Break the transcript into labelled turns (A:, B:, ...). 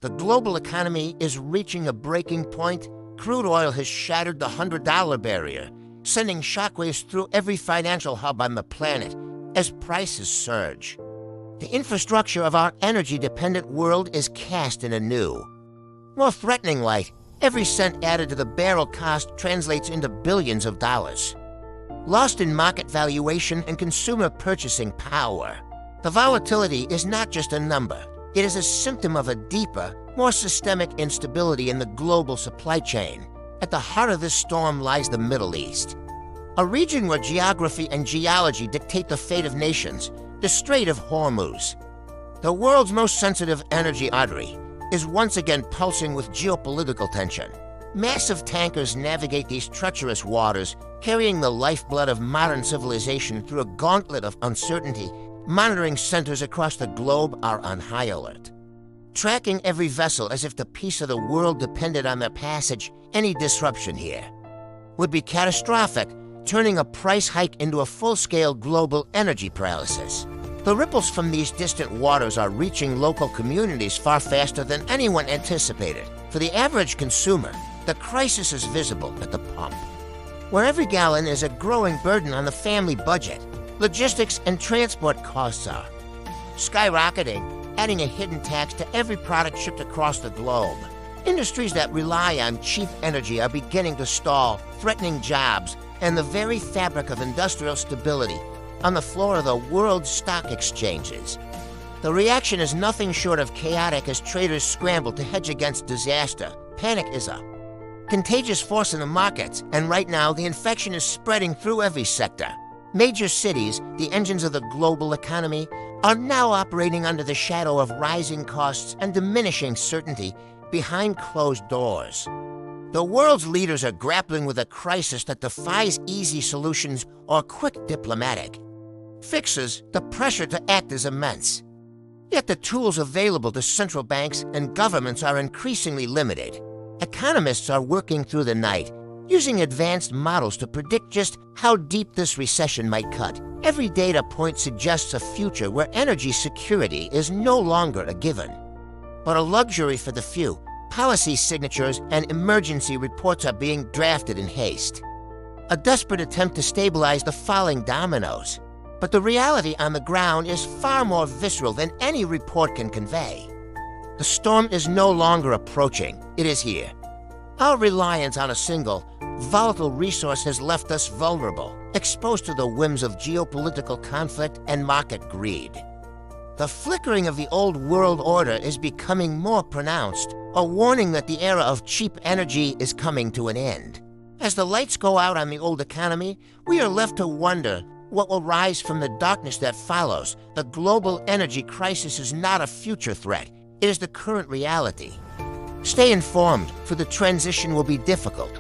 A: The global economy is reaching a breaking point. Crude oil has shattered the $100 barrier, sending shockwaves through every financial hub on the planet as prices surge. The infrastructure of our energy-dependent world is cast in a new, more threatening light. Every cent added to the barrel cost translates into billions of dollars, lost in market valuation and consumer purchasing power. The volatility is not just a number. It is a symptom of a deeper, more systemic instability in the global supply chain. At the heart of this storm lies the Middle East, a region where geography and geology dictate the fate of nations. The Strait of Hormuz, the world's most sensitive energy artery, is once again pulsing with geopolitical tension. Massive tankers navigate these treacherous waters, carrying the lifeblood of modern civilization through a gauntlet of uncertainty. Monitoring centers across the globe are on high alert, tracking every vessel as if the peace of the world depended on their passage. Any disruption here would be catastrophic, turning a price hike into a full-scale global energy paralysis. The ripples from these distant waters are reaching local communities far faster than anyone anticipated. For the average consumer, the crisis is visible at the pump, where every gallon is a growing burden on the family budget. Logistics and transport costs are skyrocketing, adding a hidden tax to every product shipped across the globe. Industries that rely on cheap energy are beginning to stall, threatening jobs and the very fabric of industrial stability on the floor of the world's stock exchanges. The reaction is nothing short of chaotic as traders scramble to hedge against disaster. Panic is a contagious force in the markets, and right now the infection is spreading through every sector. Major cities, the engines of the global economy, are now operating under the shadow of rising costs and diminishing certainty behind closed doors. The world's leaders are grappling with a crisis that defies easy solutions or quick diplomatic fixes. The pressure to act is immense. Yet the tools available to central banks and governments are increasingly limited. Economists are working through the night, using advanced models to predict just how deep this recession might cut. Every data point suggests a future where energy security is no longer a given, but a luxury for the few. Policy signatures and emergency reports are being drafted in haste, a desperate attempt to stabilize the falling dominoes. But the reality on the ground is far more visceral than any report can convey. The storm is no longer approaching, it is here. Our reliance on a single, volatile resource has left us vulnerable, exposed to the whims of geopolitical conflict and market greed. The flickering of the old world order is becoming more pronounced, a warning that the era of cheap energy is coming to an end. As the lights go out on the old economy, we are left to wonder what will rise from the darkness that follows. The global energy crisis is not a future threat, it is the current reality. Stay informed, for the transition will be difficult.